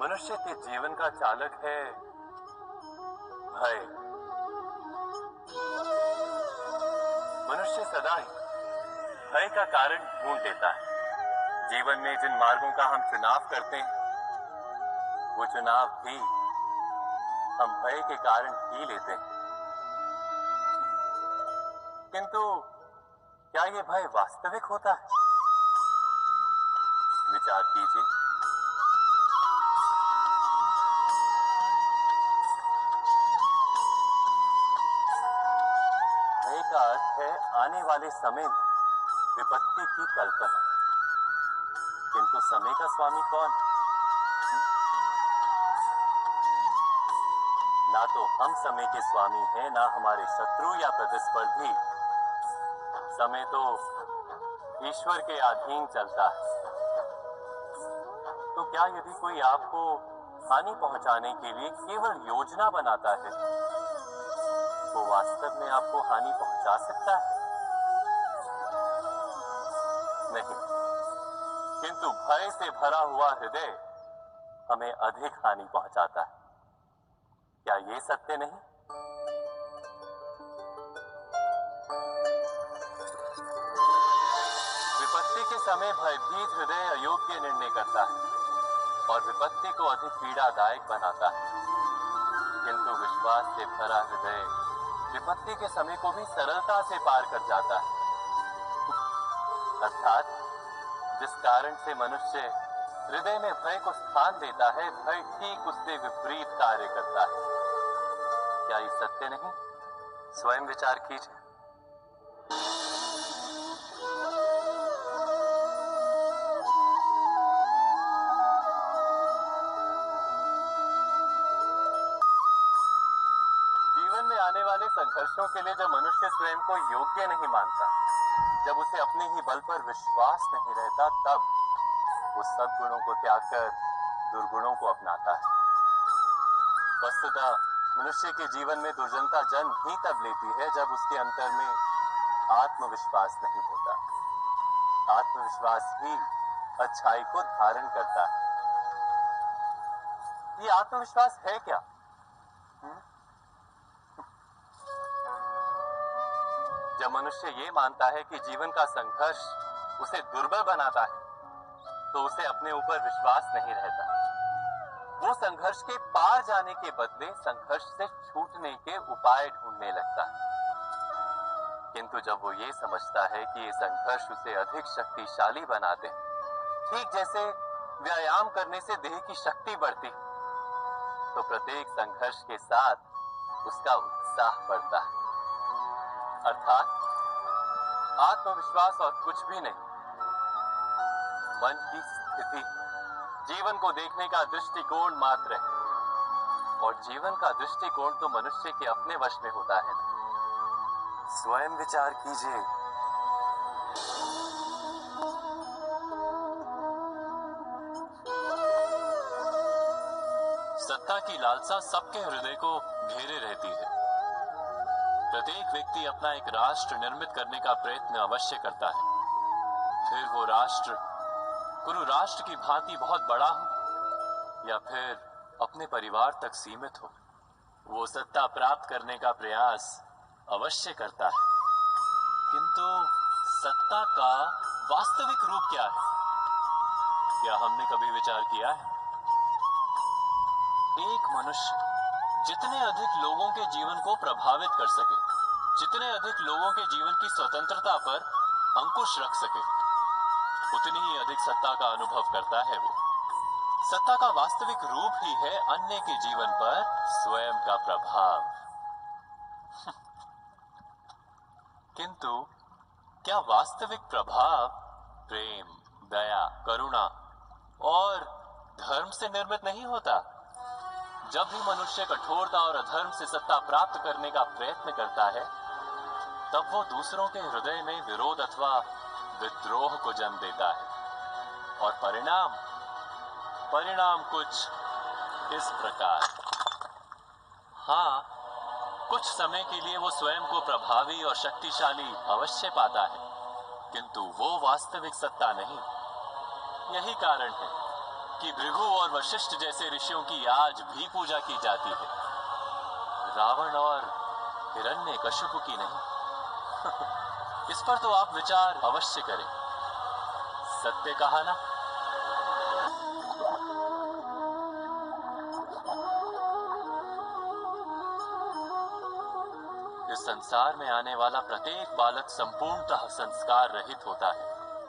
मनुष्य के जीवन का चालक है भय। मनुष्य सदा ही भय का कारण ढूंढ लेता है। जीवन में जिन मार्गों का हम चुनाव करते हैं वो चुनाव भी हम भय के कारण ही लेते हैं। किंतु क्या ये भय वास्तविक होता है? विचार कीजिए। भय का अर्थ है आने वाले समय में विपत्ति की कल्पना। किंतु समय का स्वामी कौन है? ना तो हम समय के स्वामी हैं, ना हमारे शत्रु या प्रतिस्पर्धी। समय तो ईश्वर के अधीन चलता है। तो क्या यदि कोई आपको हानि पहुंचाने के लिए केवल योजना बनाता है, वो वास्तव में आपको हानि पहुंचा सकता है? नहीं। किंतु भय से भरा हुआ हृदय हमें अधिक हानि पहुंचाता है। क्या ये सत्य नहीं? विपत्ति के समय भयभीत हृदय अयोग्य निर्णय करता है और विपत्ति को अधिक पीड़ादायक बनाता है। किंतु विश्वास से भरा हृदय विपत्ति के समय को भी सरलता से पार कर जाता है। अर्थात जिस कारण से मनुष्य हृदय में भय को स्थान देता है, भय ठीक उससे विपरीत कार्य करता है। क्या ये सत्य नहीं? स्वयं विचार कीजिए। जीवन में आने वाले संघर्षों के लिए जब मनुष्य स्वयं को योग्य नहीं मानता, जब उसे अपने ही बल पर विश्वास नहीं रहता, तब वो सद्गुणों को त्याग कर दुर्गुणों को अपनाता है। वस्तुतः मनुष्य के जीवन में दुर्जनता जन्म ही तब लेती है जब उसके अंतर में आत्मविश्वास नहीं होता। आत्मविश्वास ही अच्छाई को धारण करता है। ये आत्मविश्वास है क्या? जब मनुष्य ये मानता है कि जीवन का संघर्ष उसे दुर्बल बनाता है, तो उसे अपने ऊपर विश्वास नहीं रहता। वो संघर्ष के पार जाने के बदले संघर्ष से छूटने के उपाय ढूंढने लगता है। किंतु जब वो ये समझता है कि ये संघर्ष उसे अधिक शक्तिशाली बनाते हैं, ठीक जैसे व्यायाम करने से देह की शक्ति बढ़ती, तो प्रत्येक संघर्ष के साथ उसका उत्साह बढ़ता है। अर्थात आत्मविश्वास और कुछ भी नहीं, मन की स्थिति, जीवन को देखने का दृष्टिकोण मात्र है। और जीवन का दृष्टिकोण तो मनुष्य के अपने वश में होता है ना। स्वयं विचार कीजिए। सत्ता की लालसा सबके हृदय को घेरे रहती है। प्रत्येक व्यक्ति अपना एक राष्ट्र निर्मित करने का प्रयत्न अवश्य करता है। फिर वो राष्ट्र गुरु राष्ट्र की भांति बहुत बड़ा हो या फिर अपने परिवार तक सीमित हो, वो सत्ता प्राप्त करने का प्रयास अवश्य करता है। किंतु सत्ता का वास्तविक रूप क्या है? क्या हमने कभी विचार किया है? एक मनुष्य जितने अधिक लोगों के जीवन को प्रभावित कर सके, जितने अधिक लोगों के जीवन की स्वतंत्रता पर अंकुश रख सके, उतनी ही अधिक सत्ता का अनुभव करता है वो। सत्ता का वास्तविक रूप ही है अन्य के जीवन पर स्वयं का प्रभाव। किंतु क्या वास्तविक प्रभाव प्रेम, दया, करुणा और धर्म से निर्मित नहीं होता? जब भी मनुष्य कठोरता और अधर्म से सत्ता प्राप्त करने का प्रयत्न करता है, तब वो दूसरों के हृदय में विरोध अथवा विद्रोह को जन्म देता है। और परिणाम कुछ इस प्रकार। हाँ, कुछ समय के लिए वो स्वयं को प्रभावी और शक्तिशाली अवश्य पाता है, किंतु वो वास्तविक सत्ता नहीं। यही कारण है कि भृगु और वशिष्ठ जैसे ऋषियों की आज भी पूजा की जाती है, रावण और हिरण्यकशिपु की नहीं। इस पर तो आप विचार अवश्य करें। सत्य कहा ना। इस संसार में आने वाला प्रत्येक बालक संपूर्णतः संस्कार रहित होता है।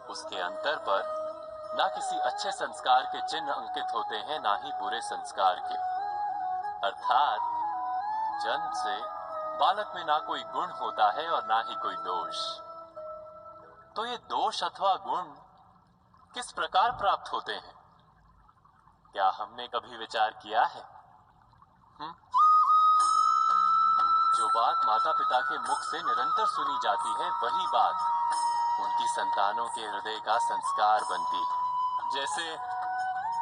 उसके अंतर पर ना किसी अच्छे संस्कार के चिन्ह अंकित होते हैं, ना ही बुरे संस्कार के। अर्थात जन्म से बालक में ना कोई गुण होता है और ना ही कोई दोष। तो ये दोष अथवा गुण किस प्रकार प्राप्त होते हैं, क्या हमने कभी विचार किया है? जो बात माता पिता के मुख से निरंतर सुनी जाती है, वही बात उनकी संतानों के हृदय का संस्कार बनती है। जैसे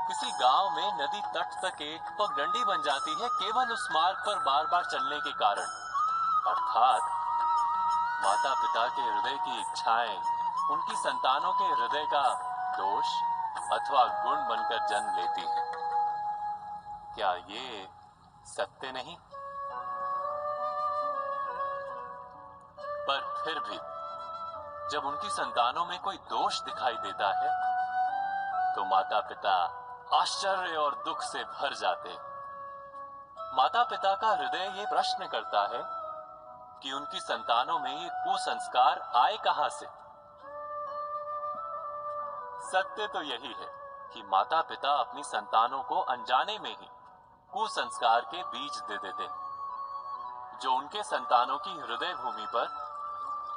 किसी गांव में नदी तट तक एक पगडंडी बन जाती है केवल उस मार्ग पर बार बार चलने के कारण। अर्थात माता पिता के हृदय की इच्छाएं उनकी संतानों के हृदय का दोष अथवा गुण बनकर जन्म लेती है। क्या ये सत्य नहीं? पर फिर भी जब उनकी संतानों में कोई दोष दिखाई देता है तो माता पिता आश्चर्य और दुख से भर जाते। माता पिता का हृदय ये प्रश्न करता है कि उनकी संतानों में ये कुसंस्कार आए कहां से। सत्य तो यही है कि माता पिता अपनी संतानों को अनजाने में ही कुसंस्कार के बीज दे देते हैं, जो उनके संतानों की हृदय भूमि पर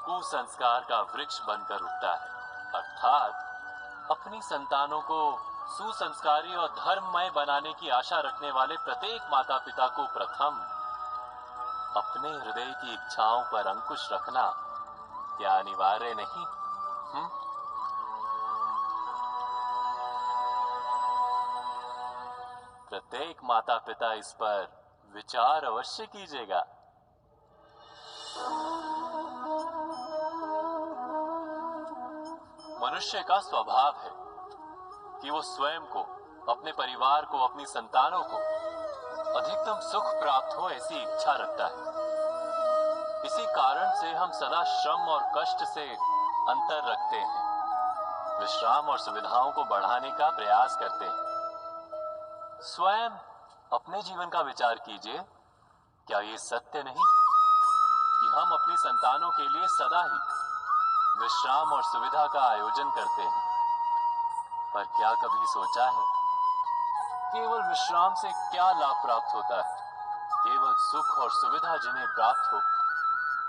कुसंस्कार का वृक्ष बनकर उठता है। अर्थात अपनी संतानों को सुसंस्कारी और धर्ममय बनाने की आशा रखने वाले प्रत्येक माता पिता को प्रथम अपने हृदय की इच्छाओं पर अंकुश रखना क्या अनिवार्य नहीं? प्रत्येक माता पिता इस पर विचार अवश्य कीजिएगा। मनुष्य का स्वभाव है कि वो स्वयं को, अपने परिवार को, अपनी संतानों को अधिकतम सुख प्राप्त हो ऐसी इच्छा रखता है। इसी कारण से हम सदा श्रम और कष्ट से अंतर रखते हैं, विश्राम और सुविधाओं को बढ़ाने का प्रयास करते हैं। स्वयं अपने जीवन का विचार कीजिए, क्या ये सत्य नहीं कि हम अपनी संतानों के लिए सदा ही विश्राम और सुविधा का आयोजन करते हैं? पर क्या कभी सोचा है केवल विश्राम से क्या लाभ प्राप्त होता है? केवल सुख और सुविधा जिन्हें प्राप्त हो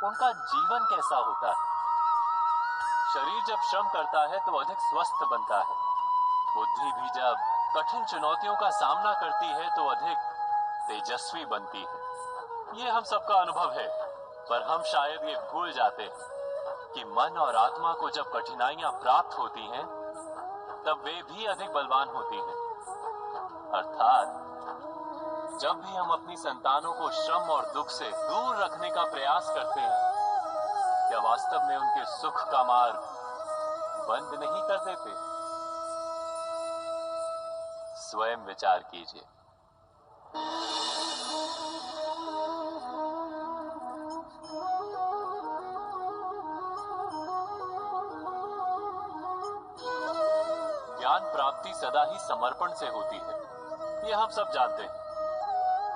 उनका जीवन कैसा होता है? शरीर जब श्रम करता है तो अधिक स्वस्थ बनता है। बुद्धि भी जब कठिन चुनौतियों का सामना करती है तो अधिक तेजस्वी बनती है। ये हम सबका अनुभव है, पर हम शायद ये भूल जाते हैं कि मन और आत्मा को जब कठिनाइयां प्राप्त होती हैं तब वे भी अधिक बलवान होती हैं। अर्थात जब भी हम अपनी संतानों को श्रम और दुख से दूर रखने का प्रयास करते हैं, क्या वास्तव में उनके सुख का मार्ग बंद नहीं कर देते? स्वयं विचार कीजिए। ज्ञान प्राप्ति सदा ही समर्पण से होती है, ये हम सब जानते हैं।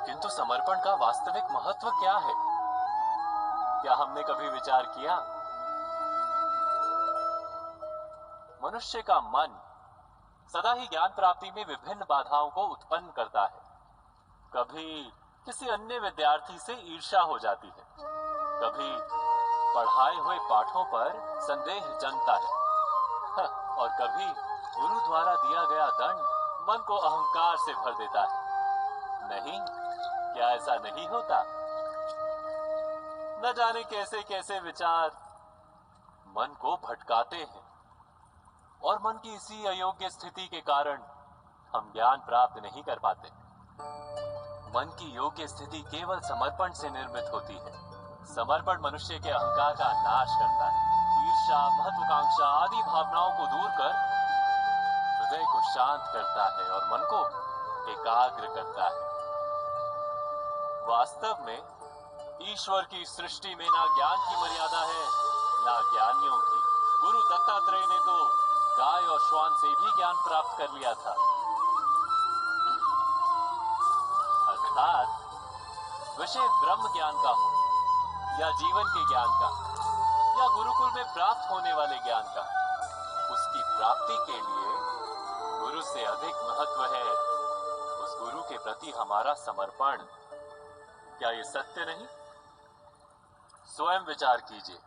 किंतु समर्पण का वास्तविक महत्व क्या है? क्या हमने कभी विचार किया? मनुष्य का मन सदा ही ज्ञान प्राप्ति में विभिन्न बाधाओं को उत्पन्न करता है। कभी किसी अन्य विद्यार्थी से ईर्ष्या हो जाती है, कभी पढ़ाए हुए पाठों पर संदेह जमता है, और कभी गुरु द्वारा दिया गया दंड मन को अहंकार से भर देता है। नहीं, क्या ऐसा नहीं होता? न जाने कैसे कैसे विचार मन को भटकाते हैं, और मन की इसी अयोग्य स्थिति के कारण हम ज्ञान प्राप्त नहीं कर पाते। मन की योग्य स्थिति केवल समर्पण से निर्मित होती है। समर्पण मनुष्य के अहंकार का नाश करता है। ईर्ष्या, महत्वाकांक्षा आदि भावनाओं को दूर कर हृदय को शांत करता है और मन को एकाग्र करता है। वास्तव में ईश्वर की सृष्टि में ना ज्ञान की मर्यादा है, ना ज्ञानियों की। गुरु दत्तात्रेय ने तो गाय और श्वान से भी ज्ञान प्राप्त कर लिया था। अर्थात विषय ब्रह्म ज्ञान का हो या जीवन के ज्ञान का या गुरुकुल में प्राप्त होने वाले ज्ञान का, उसकी प्राप्ति के लिए गुरु से अधिक महत्व है उस गुरु के प्रति हमारा समर्पण। क्या ये सत्य नहीं? स्वयं विचार कीजिए।